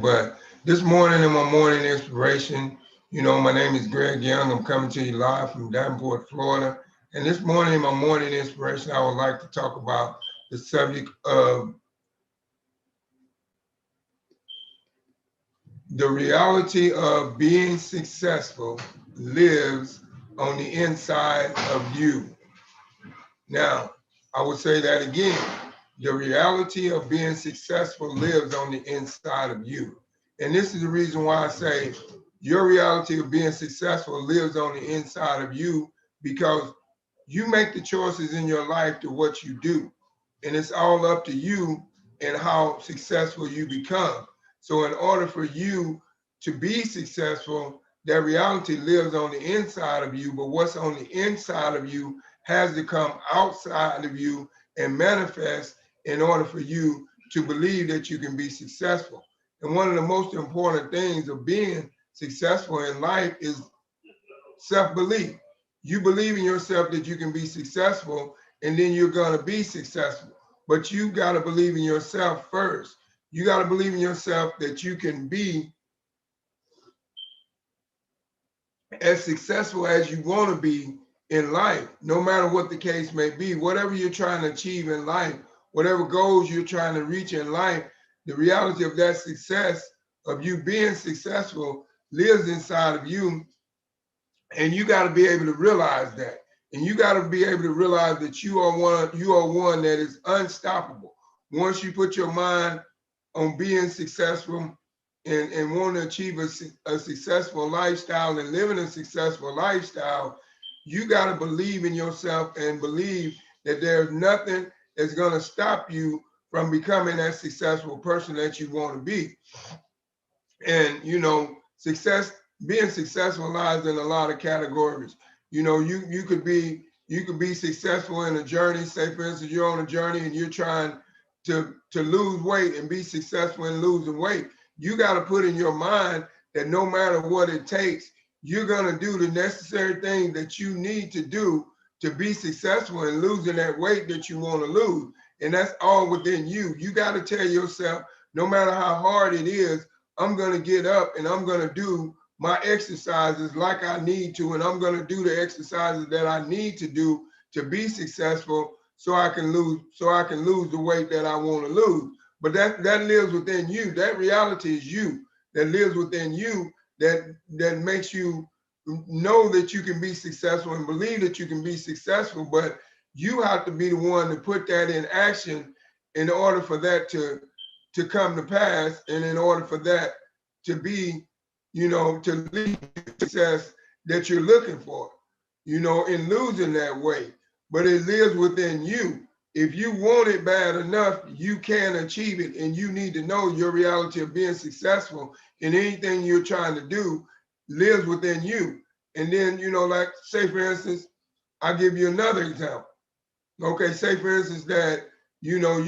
But this morning in my morning inspiration, my name is Greg Young. I'm coming to you live from Davenport, Florida. And this morning in my morning inspiration, I would like to talk about the subject of the reality of being successful lives on the inside of you. Now, I would say that again. The reality of being successful lives on the inside of you. And this is the reason why I say your reality of being successful lives on the inside of you, because you make the choices in your life to what you do. And it's all up to you and how successful you become. So in order for you to be successful, that reality lives on the inside of you, but what's on the inside of you has to come outside of you and manifest in order for you to believe that you can be successful. And one of the most important things of being successful in life is self-belief. You believe in yourself that you can be successful, and then you're going to be successful. But you got to believe in yourself first. You got to believe in yourself that you can be as successful as you want to be in life, no matter what the case may be. Whatever you're trying to achieve in life, whatever goals you're trying to reach in life, the reality of that success, of you being successful, lives inside of you. And you got to be able to realize that. And you got to be able to realize that you are one that is unstoppable. Once you put your mind on being successful and want to achieve a successful lifestyle and living a successful lifestyle, you got to believe in yourself and believe that there's nothing that's going to stop you from becoming that successful person that you want to be. And success, being successful lies in a lot of categories. You could be successful in a journey. Say for instance, you're on a journey and you're trying to lose weight and be successful in losing weight. You got to put in your mind that no matter what it takes, you're going to do the necessary things that you need to do to be successful in losing that weight that you want to lose. And that's all within you. You got to tell yourself, no matter how hard it is, I'm going to get up and I'm going to do my exercises like I need to, and I'm going to do the exercises that I need to do to be successful, so I can lose the weight that I want to lose. But that lives within you. That reality is you, that lives within you, that makes you know that you can be successful and believe that you can be successful. But you have to be the one to put that in action in order for that to come to pass, and in order for that to be, to lead to the success that you're looking for, in losing that weight. But it lives within you. If you want it bad enough, you can achieve it. And you need to know your reality of being successful in anything you're trying to do lives within you. And then, like, say for instance, I'll give you another example. Okay, say for instance that you want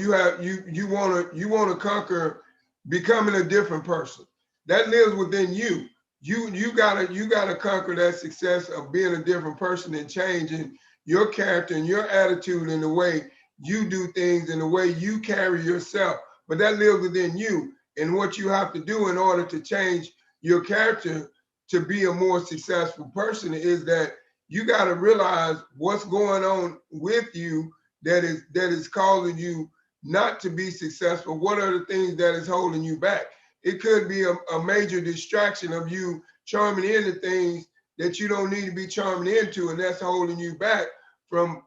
to conquer becoming a different person. That lives within you. You gotta conquer that success of being a different person and changing your character and your attitude and the way you do things and the way you carry yourself. But that lives within you. And what you have to do in order to change your character to be a more successful person is that you got to realize what's going on with you that is causing you not to be successful. What are the things that is holding you back? It could be a major distraction of you charming into things that you don't need to be charming into, and that's holding you back from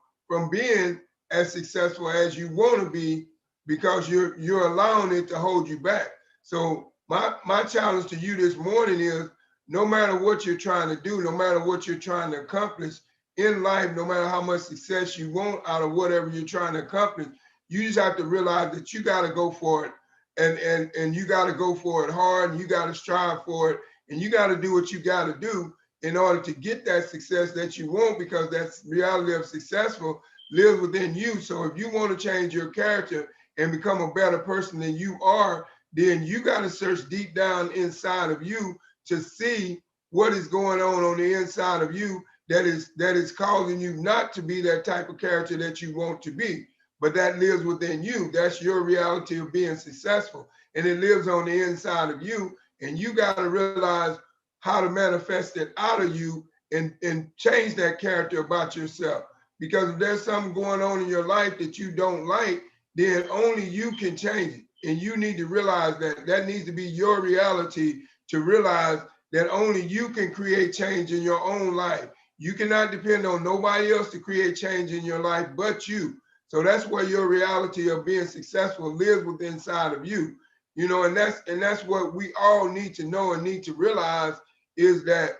being as successful as you want to be, because you're allowing it to hold you back. So my challenge to you this morning is, no matter what you're trying to do, no matter what you're trying to accomplish in life, no matter how much success you want out of whatever you're trying to accomplish, you just have to realize that you got to go for it, and you got to go for it hard, and you got to strive for it, and you got to do what you got to do in order to get that success that you want, because that reality of successful lives within you. So if you want to change your character and become a better person than you are, then you got to search deep down inside of you to see what is going on the inside of you that is causing you not to be that type of character that you want to be. But that lives within you. That's your reality of being successful. and it lives on the inside of you. And you got to realize how to manifest it out of you and change that character about yourself. Because if there's something going on in your life that you don't like, then only you can change it. And you need to realize that that needs to be your reality, to realize that only you can create change in your own life. You cannot depend on nobody else to create change in your life but you. So that's where your reality of being successful lives within inside of you. And that's what we all need to know and need to realize, is that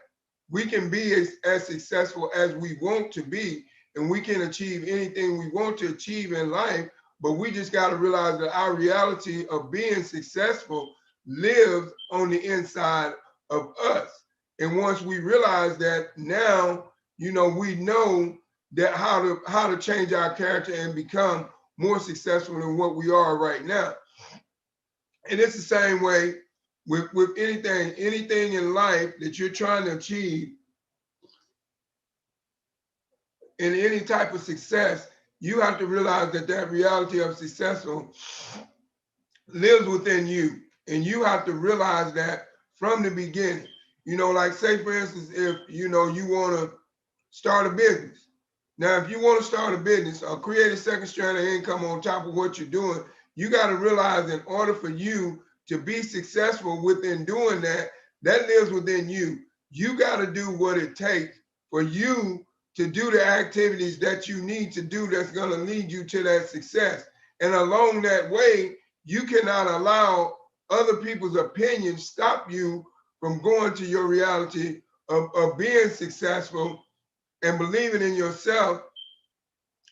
we can be as successful as we want to be, and we can achieve anything we want to achieve in life. But we just got to realize that our reality of being successful lives on the inside of us. And once we realize that, now, we know that how to change our character and become more successful than what we are right now. And it's the same way with anything in life that you're trying to achieve, in any type of success. You have to realize that that reality of successful lives within you. And you have to realize that from the beginning. Like, say for instance, if you want to start a business. Now, if you want to start a business or create a second strand of income on top of what you're doing, you got to realize, in order for you to be successful within doing that, that lives within you. You got to do what it takes for you to do the activities that you need to do that's going to lead you to that success. And along that way, you cannot allow other people's opinions stop you from going to your reality of being successful and believing in yourself,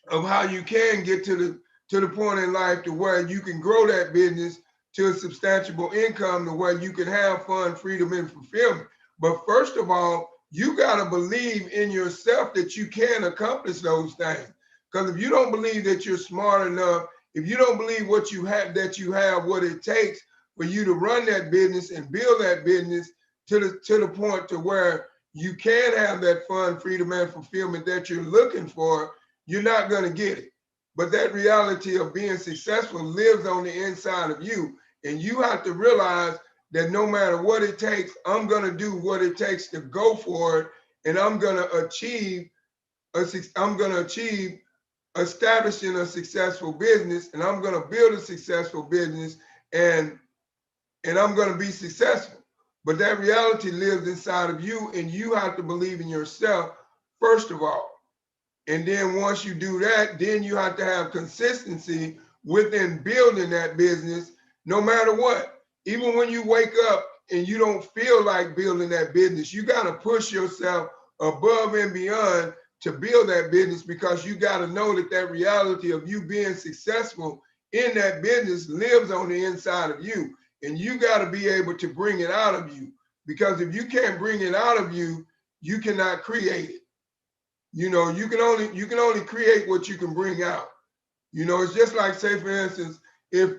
of how you can get to the point in life to where you can grow that business to a substantial income, to where you can have fun, freedom, and fulfillment. But first of all, you got to believe in yourself that you can accomplish those things. Because if you don't believe that you're smart enough, if you don't believe that you have what it takes for you to run that business and build that business to the point to where you can have that fun, freedom, and fulfillment that you're looking for, you're not going to get it. But that reality of being successful lives on the inside of you. And you have to realize that no matter what it takes, I'm going to do what it takes to go for it. And I'm going to achieve establishing a successful business, and I'm going to build a successful business, and I'm going to be successful. But that reality lives inside of you, and you have to believe in yourself, first of all. And then once you do that, then you have to have consistency within building that business, no matter what. Even when you wake up and you don't feel like building that business, you got to push yourself above and beyond to build that business, because you got to know that that reality of you being successful in that business lives on the inside of you. And you got to be able to bring it out of you, because if you can't bring it out of you, you cannot create it. You can only create what you can bring out. It's just like, say for instance, if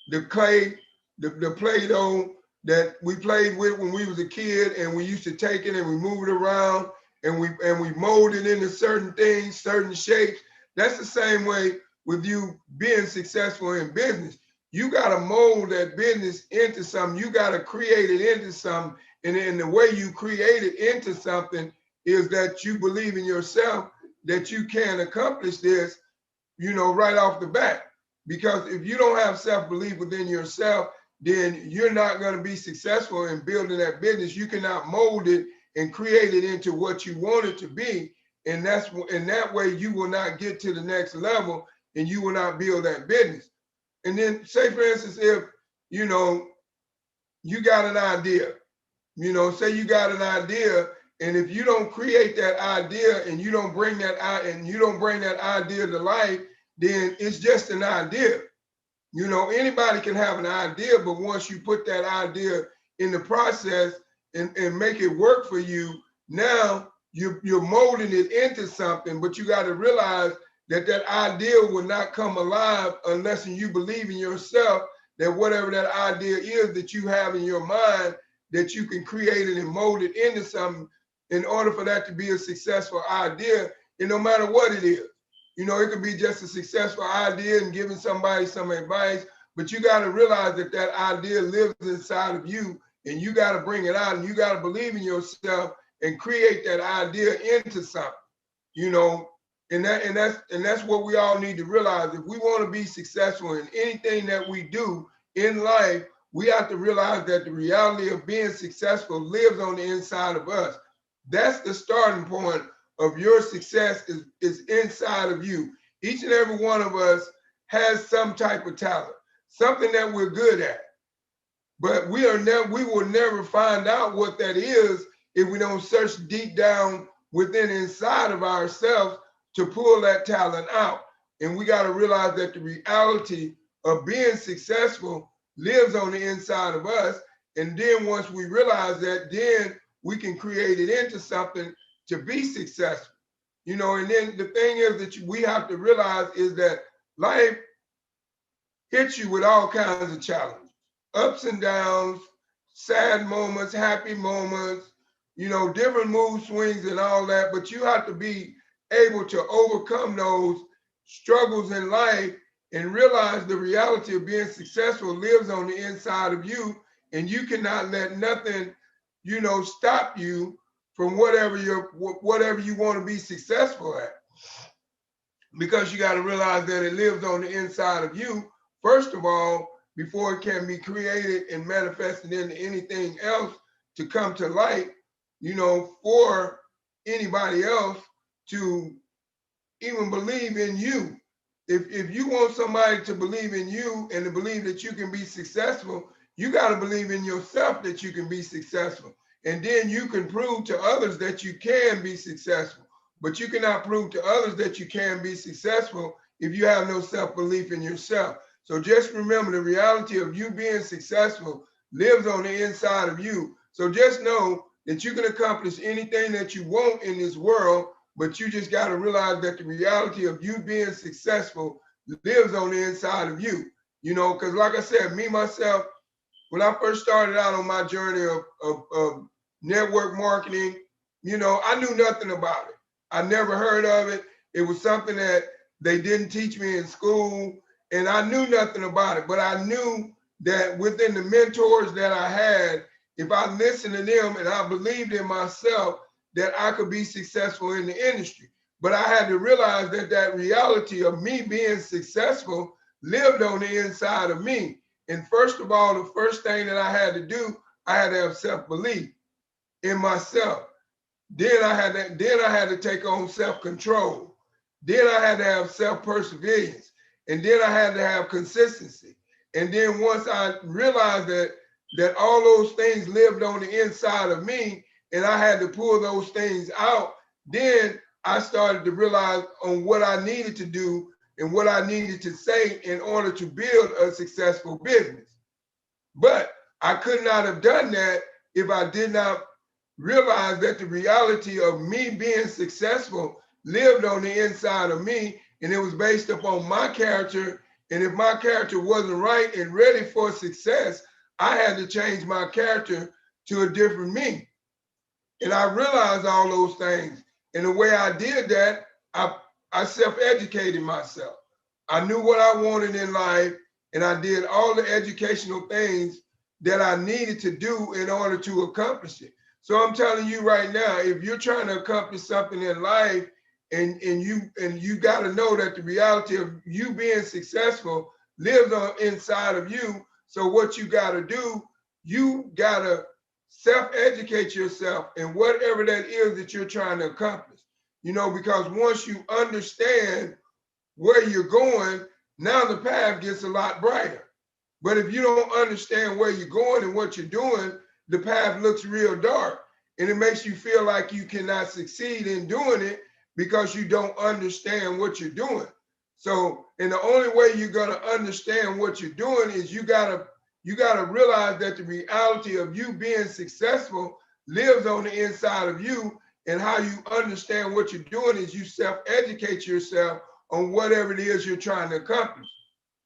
the clay, the Play-Doh that we played with when we was a kid, and we used to take it and we move it around and we mold it into certain things, certain shapes. That's the same way with you being successful in business. You got to mold that business into something. You got to create it into something. And the way you create it into something is that you believe in yourself that you can accomplish this, right off the bat. Because if you don't have self-belief within yourself, then you're not going to be successful in building that business. You cannot mold it and create it into what you want it to be. And that way you will not get to the next level, and you will not build that business. And then, say for instance, if, you got an idea, say you got an idea, and if you don't create that idea and you don't bring that idea to life, then it's just an idea. Anybody can have an idea, but once you put that idea in the process and make it work for you, now you're molding it into something. But you got to realize that idea will not come alive unless you believe in yourself that whatever that idea is that you have in your mind, that you can create it and mold it into something in order for that to be a successful idea. And no matter what it is, it could be just a successful idea and giving somebody some advice, but you got to realize that that idea lives inside of you, and you got to bring it out, and you got to believe in yourself and create that idea into something, you know. And that's what we all need to realize. If we want to be successful in anything that we do in life, we have to realize that the reality of being successful lives on the inside of us. That's the starting point of your success, is inside of you. Each and every one of us has some type of talent, something that we're good at. But we will never find out what that is if we don't search deep down within inside of ourselves to pull that talent out. And we got to realize that the reality of being successful lives on the inside of us. And then once we realize that, then we can create it into something to be successful. You know, and then the thing is that we have to realize is that life hits you with all kinds of challenges, ups and downs, sad moments, happy moments, you know, different mood swings and all that. But you have to be able to overcome those struggles in life and realize the reality of being successful lives on the inside of you. And you cannot let nothing, you know, stop you from whatever you want to be successful at, because you got to realize that it lives on the inside of you, first of all, before it can be created and manifested into anything else to come to light, you know, for anybody else to even believe in you. If you want somebody to believe in you and to believe that you can be successful, you got to believe in yourself that you can be successful. And then you can prove to others that you can be successful. But you cannot prove to others that you can be successful if you have no self-belief in yourself. So just remember, the reality of you being successful lives on the inside of you. So just know that you can accomplish anything that you want in this world, but you just got to realize that the reality of you being successful lives on the inside of you. You know, because like I said, me, myself, when I first started out on my journey of network marketing, you know, I knew nothing about it. I never heard of it. It was something that they didn't teach me in school, and I knew nothing about it. But I knew that within the mentors that I had, if I listened to them and I believed in myself, that I could be successful in the industry. But I had to realize that that reality of me being successful lived on the inside of me. And first of all, the first thing that I had to do, I had to have self-belief in myself. Then I had to take on self-control. Then I had to have self-perseverance. And then I had to have consistency. And then once I realized that all those things lived on the inside of me, and I had to pull those things out, then I started to realize on what I needed to do and what I needed to say in order to build a successful business. But I could not have done that if I did not realize that the reality of me being successful lived on the inside of me, and it was based upon my character. And if my character wasn't right and ready for success, I had to change my character to a different me. And I realized all those things. And the way I did that, I self-educated myself. I knew what I wanted in life, and I did all the educational things that I needed to do in order to accomplish it. So I'm telling you right now, if you're trying to accomplish something in life, and you got to know that the reality of you being successful lives on inside of you. So what you got to do, you got to self-educate yourself in whatever that is that you're trying to accomplish. You know, because once you understand where you're going, now the path gets a lot brighter. But if you don't understand where you're going and what you're doing, the path looks real dark, and it makes you feel like you cannot succeed in doing it because you don't understand what you're doing. So, and the only way you're going to understand what you're doing is you got to realize that the reality of you being successful lives on the inside of you. And how you understand what you're doing is you self-educate yourself on whatever it is you're trying to accomplish.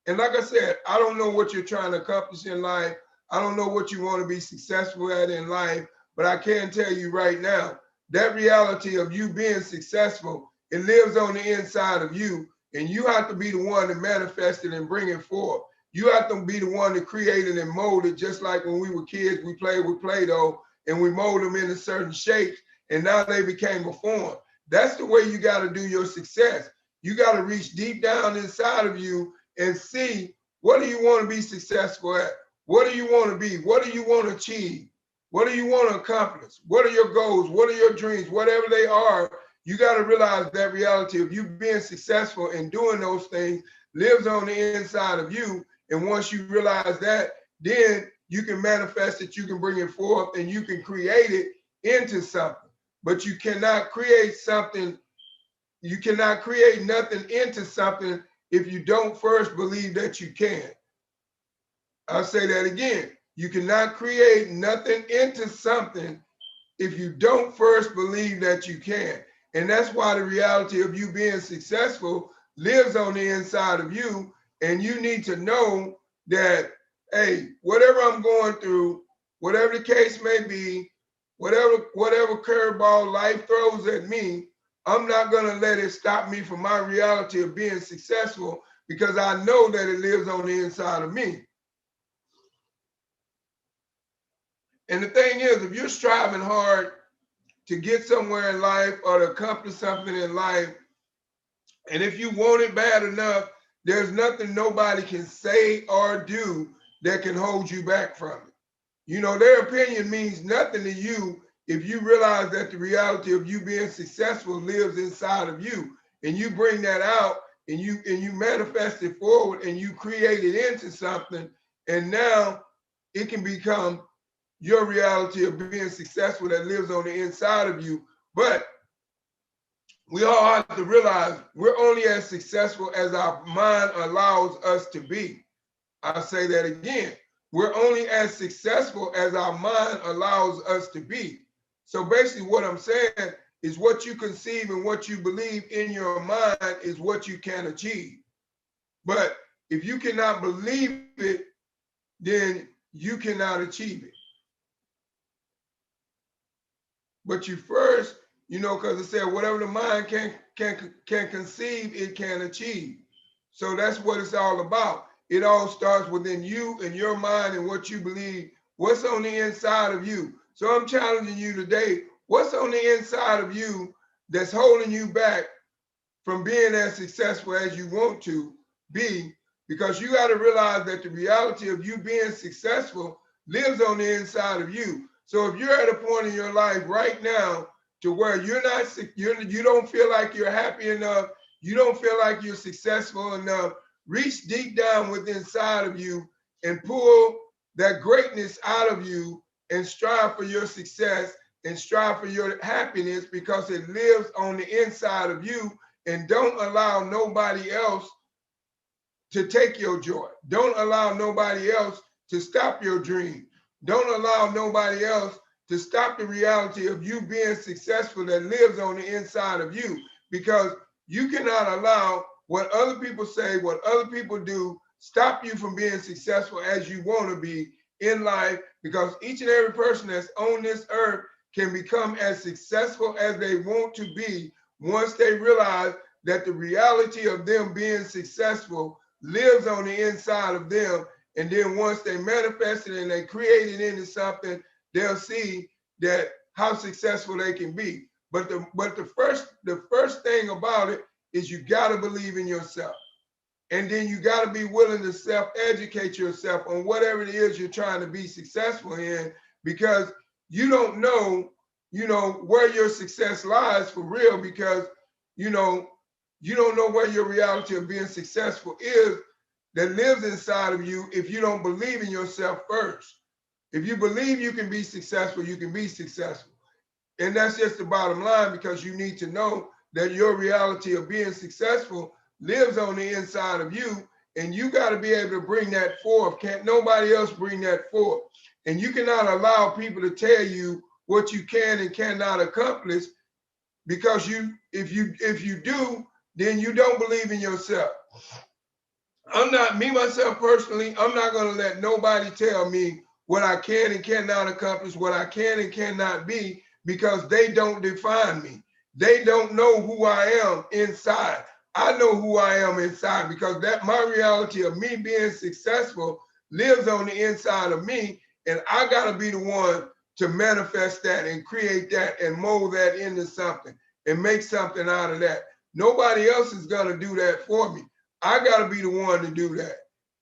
And like I said, I don't know what you're trying to accomplish in life. I don't know what you want to be successful at in life, but I can tell you right now, that reality of you being successful, it lives on the inside of you, and you have to be the one to manifest it and bring it forth. You have to be the one to create it and mold it, just like when we were kids, we played with Play-Doh and we mold them into certain shapes, and now they became a form. That's the way you got to do your success. You got to reach deep down inside of you and see, what do you want to be successful at? What do you want to be? What do you want to achieve? What do you want to accomplish? What are your goals? What are your dreams? Whatever they are, you got to realize that reality of you being successful and doing those things lives on the inside of you. And once you realize that, then you can manifest it, you can bring it forth, and you can create it into something. But you cannot create something, you cannot create nothing into something if you don't first believe that you can. I'll say that again. You cannot create nothing into something if you don't first believe that you can. And that's why the reality of you being successful lives on the inside of you. And you need to know that, hey, whatever I'm going through, whatever the case may be, whatever curveball life throws at me, I'm not going to let it stop me from my reality of being successful, because I know that it lives on the inside of me. And the thing is, if you're striving hard to get somewhere in life or to accomplish something in life, and if you want it bad enough, there's nothing nobody can say or do that can hold you back from it. You know, their opinion means nothing to you if you realize that the reality of you being successful lives inside of you, and you bring that out and you manifest it forward and you create it into something, and now it can become your reality of being successful that lives on the inside of you. But we all have to realize we're only as successful as our mind allows us to be. I'll say that again. We're only as successful as our mind allows us to be. So basically what I'm saying is, what you conceive and what you believe in your mind is what you can achieve. But if you cannot believe it, then you cannot achieve it. But you first, you know, because it said whatever the mind can conceive, it can achieve. So that's what it's all about. It all starts within you and your mind and what you believe, what's on the inside of you. So I'm challenging you today, what's on the inside of you that's holding you back from being as successful as you want to be? Because you got to realize that the reality of you being successful lives on the inside of you. So if you're at a point in your life right now to where you don't feel like you're happy enough, you don't feel like you're successful enough, reach deep down within inside of you and pull that greatness out of you and strive for your success and strive for your happiness, because it lives on the inside of you. And don't allow nobody else to take your joy. Don't allow nobody else to stop your dream. Don't allow nobody else to stop the reality of you being successful that lives on the inside of you, because you cannot allow what other people say, what other people do, stop you from being successful as you want to be in life, because each and every person that's on this earth can become as successful as they want to be once they realize that the reality of them being successful lives on the inside of them. And then once they manifest it and they create it into something, they'll see that how successful they can be. But the first thing about it is you got to believe in yourself. And then you got to be willing to self-educate yourself on whatever it is you're trying to be successful in, because you don't know, where your success lies for real, because, you don't know where your reality of being successful is that lives inside of you if you don't believe in yourself first. If you believe you can be successful, you can be successful. And that's just the bottom line, because you need to know that your reality of being successful lives on the inside of you, and you got to be able to bring that forth. Can't nobody else bring that forth. And you cannot allow people to tell you what you can and cannot accomplish, because if you do, then you don't believe in yourself. Myself personally, I'm not going to let nobody tell me what I can and cannot accomplish, what I can and cannot be, because they don't define me. They don't know who I am inside. I know who I am inside, because that my reality of me being successful lives on the inside of me. And I got to be the one to manifest that and create that and mold that into something and make something out of that. Nobody else is going to do that for me. I got to be the one to do that.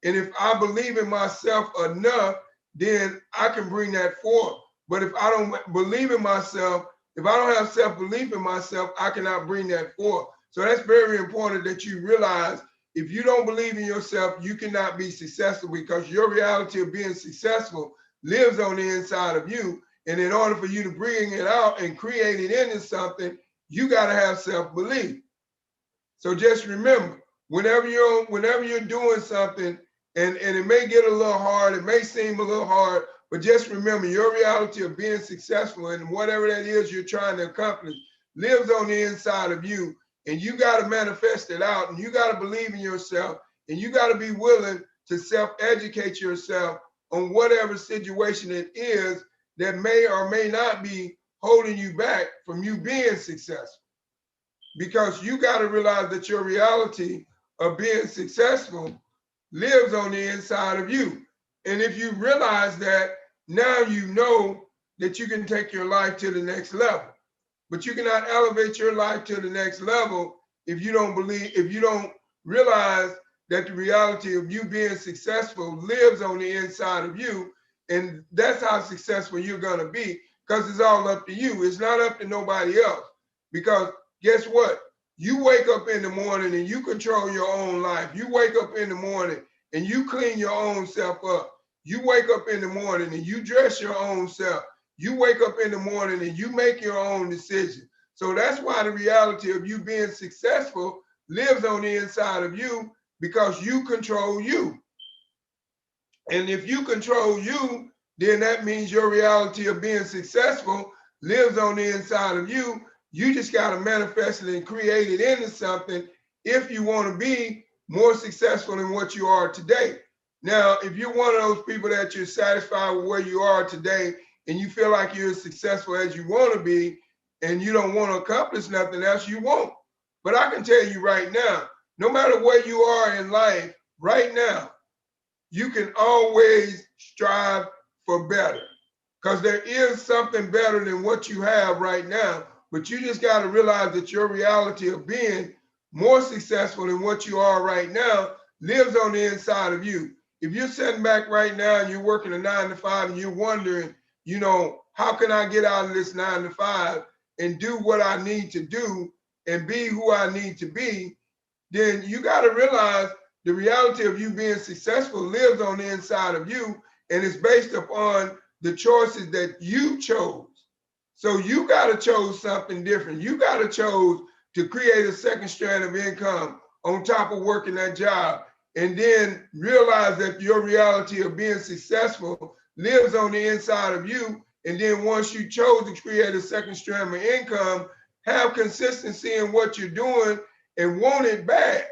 And if I believe in myself enough, then I can bring that forth. But if I don't believe in myself, if I don't have self-belief in myself, I cannot bring that forth. So that's very important that you realize, if you don't believe in yourself, you cannot be successful, because your reality of being successful lives on the inside of you. And in order for you to bring it out and create it into something, you got to have self-belief. So just remember, whenever you're doing something, and it may get a little hard, it may seem a little hard, but just remember, your reality of being successful and whatever that is you're trying to accomplish lives on the inside of you. And you got to manifest it out, and you got to believe in yourself, and you got to be willing to self-educate yourself on whatever situation it is that may or may not be holding you back from you being successful. Because you got to realize that your reality of being successful lives on the inside of you. And if you realize that, now you know that you can take your life to the next level. But you cannot elevate your life to the next level if you don't realize that the reality of you being successful lives on the inside of you. And that's how successful you're going to be, because it's all up to you. It's not up to nobody else. Because guess what? You wake up in the morning and you control your own life. You wake up in the morning and you clean your own self up. You wake up in the morning and you dress your own self. You wake up in the morning and you make your own decision. So that's why the reality of you being successful lives on the inside of you, because you control you. And if you control you, then that means your reality of being successful lives on the inside of you. You just got to manifest it and create it into something if you want to be more successful than what you are today. Now, if you're one of those people that you're satisfied with where you are today, and you feel like you're as successful as you want to be, and you don't want to accomplish nothing else, you won't. But I can tell you right now, no matter where you are in life right now, you can always strive for better, because there is something better than what you have right now. But you just got to realize that your reality of being more successful than what you are right now lives on the inside of you. If you're sitting back right now and you're working a 9 to 5 and you're wondering, how can I get out of this 9 to 5 and do what I need to do and be who I need to be, then you got to realize the reality of you being successful lives on the inside of you, and it's based upon the choices that you chose. So you got to choose something different. You got to choose to create a second strand of income on top of working that job, and then realize that your reality of being successful lives on the inside of you. And then once you chose to create a second strand of income, have consistency in what you're doing and want it bad,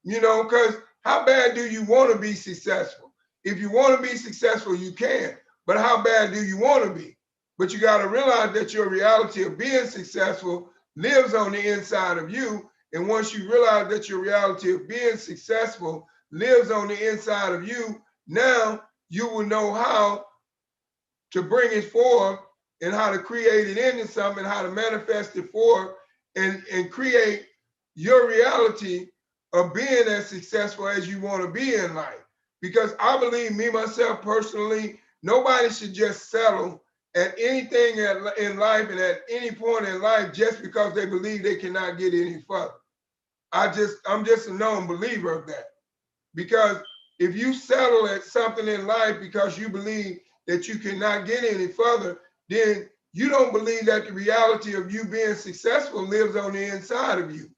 because how bad do you want to be successful? If you want to be successful, you can, but how bad do you want to be? But you got to realize that your reality of being successful lives on the inside of you. And once you realize that your reality of being successful lives on the inside of you, now you will know how to bring it forth and how to create it into something, how to manifest it forth and create your reality of being as successful as you want to be in life. Because I believe, me, myself personally, nobody should just settle at anything in life and at any point in life just because they believe they cannot get any further. I'm just a known believer of that. Because if you settle at something in life because you believe that you cannot get any further, then you don't believe that the reality of you being successful lives on the inside of you.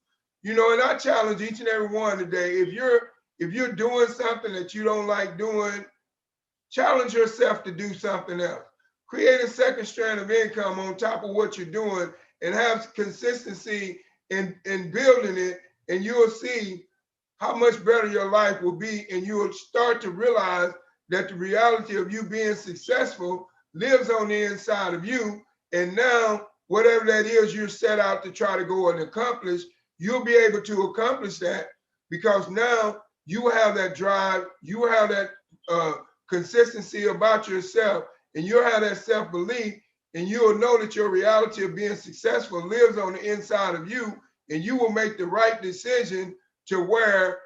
And I challenge each and every one today, if you're doing something that you don't like doing, challenge yourself to do something else. Create a second strand of income on top of what you're doing and have consistency in building it, and you'll see how much better your life will be, and you will start to realize that the reality of you being successful lives on the inside of you. And now, whatever that is you're set out to try to go and accomplish, you'll be able to accomplish that, because now you have that drive, you have that consistency about yourself, and you'll have that self-belief, and you'll know that your reality of being successful lives on the inside of you, and you will make the right decision to where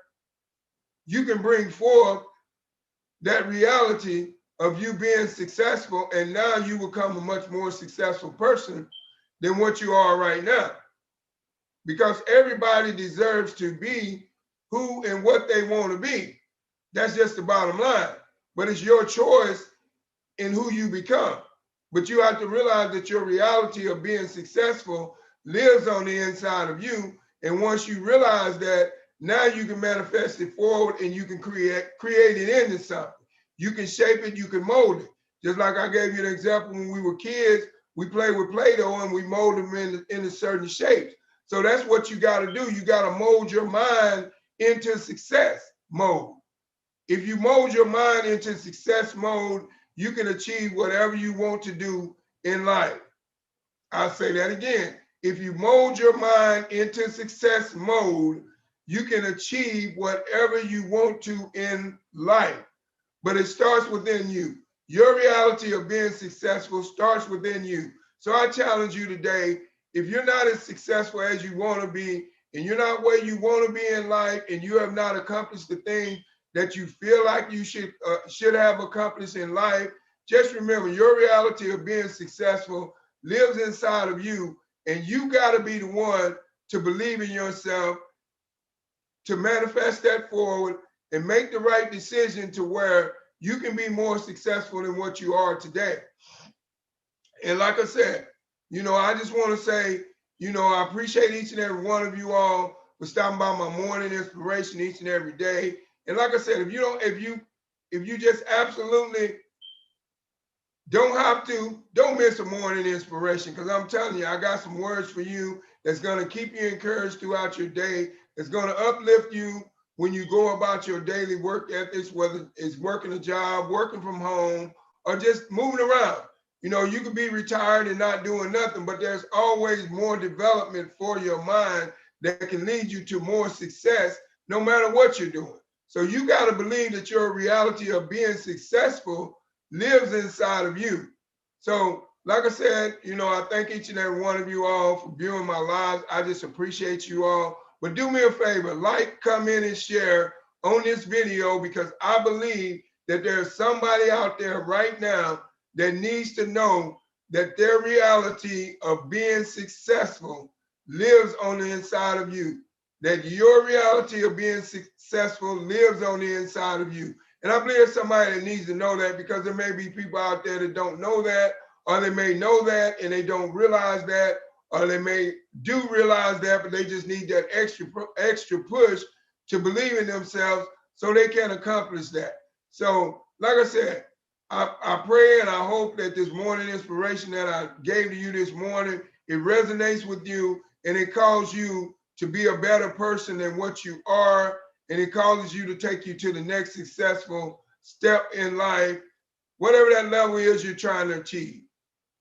you can bring forth that reality of you being successful, and now you become a much more successful person than what you are right now. Because everybody deserves to be who and what they want to be. That's just the bottom line. But it's your choice in who you become. But you have to realize that your reality of being successful lives on the inside of you. And once you realize that, now you can manifest it forward, and you can create it into something. You can shape it, you can mold it. Just like I gave you an example, when we were kids, we played with Play-Doh and we mold them into certain shapes. So that's what you got to do. You got to mold your mind into success mode. If you mold your mind into success mode, you can achieve whatever you want to do in life. I'll say that again. If you mold your mind into success mode, you can achieve whatever you want to in life. But it starts within you. Your reality of being successful starts within you. So I challenge you today, if you're not as successful as you want to be, and you're not where you want to be in life, and you have not accomplished the thing that you feel like you should have accomplished in life, just remember, your reality of being successful lives inside of you, and you got to be the one to believe in yourself, to manifest that forward, and make the right decision to where you can be more successful than what you are today. And like I said, I just want to say, I appreciate each and every one of you all for stopping by my morning inspiration each and every day. And like I said, if you just absolutely don't miss a morning inspiration, because I'm telling you, I got some words for you that's going to keep you encouraged throughout your day. It's going to uplift you when you go about your daily work ethics, whether it's working a job, working from home, or just moving around. You could be retired and not doing nothing, but there's always more development for your mind that can lead you to more success no matter what you're doing. So you got to believe that your reality of being successful lives inside of you. So like I said, I thank each and every one of you all for viewing my lives. I just appreciate you all. But do me a favor, like, comment, and share on this video, because I believe that there's somebody out there right now that needs to know that their reality of being successful lives on the inside of you. That your reality of being successful lives on the inside of you. And I believe there's somebody that needs to know that, because there may be people out there that don't know that, or they may know that and they don't realize that, or they may do realize that, but they just need that extra push to believe in themselves so they can accomplish that. So, like I said, I pray and I hope that this morning inspiration that I gave to you this morning, it resonates with you, and it calls you to be a better person than what you are, and it causes you to take you to the next successful step in life, whatever that level is you're trying to achieve.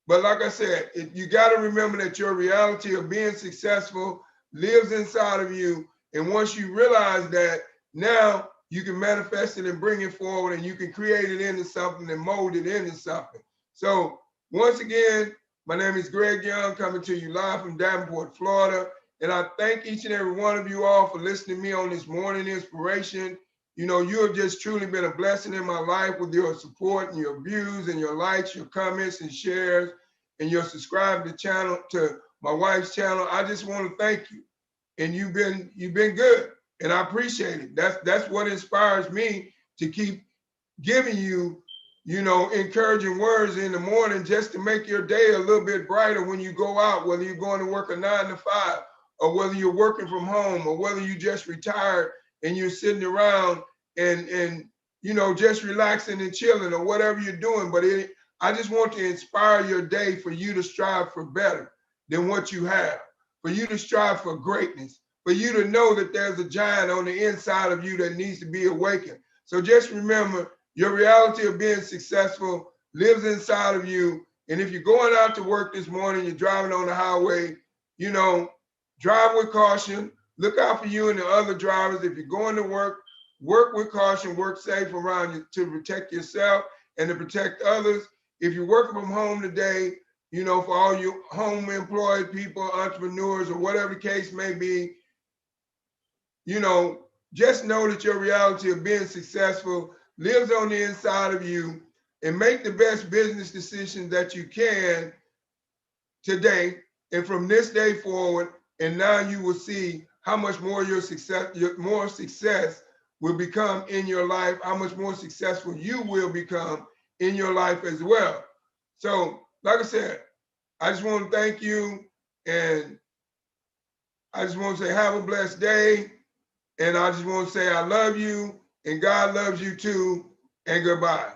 But like I said, you got to remember that your reality of being successful lives inside of you. And once you realize that, now you can manifest it and bring it forward, and you can create it into something and mold it into something. So once again, my name is Greg Young, coming to you live from Davenport, Florida. And I thank each and every one of you all for listening to me on this morning inspiration. You have just truly been a blessing in my life with your support and your views and your likes, your comments and shares, and your subscribe to my wife's channel. I just want to thank you. And you've been good, and I appreciate it. That's what inspires me to keep giving you, encouraging words in the morning, just to make your day a little bit brighter when you go out, whether you're going to work a 9 to 5, or whether you're working from home, or whether you just retired and you're sitting around and just relaxing and chilling, or whatever you're doing. But I just want to inspire your day for you to strive for better than what you have, for you to strive for greatness, for you to know that there's a giant on the inside of you that needs to be awakened. So just remember, your reality of being successful lives inside of you. And if you're going out to work this morning, you're driving on the highway, drive with caution, Look out for you and the other drivers. If you're going to work, work with caution, work safe around you to protect yourself and to protect others. If you're working from home today, you know, for all you home employed people, entrepreneurs, or whatever the case may be, you know, just know that your reality of being successful lives on the inside of you, and make the best business decisions that you can today and from this day forward. And now you will see how much more your success will become in your life, how much more successful you will become in your life as well. So, like I said, I just want to thank you, and I just want to say have a blessed day, and I just want to say I love you, and God loves you too, and goodbye.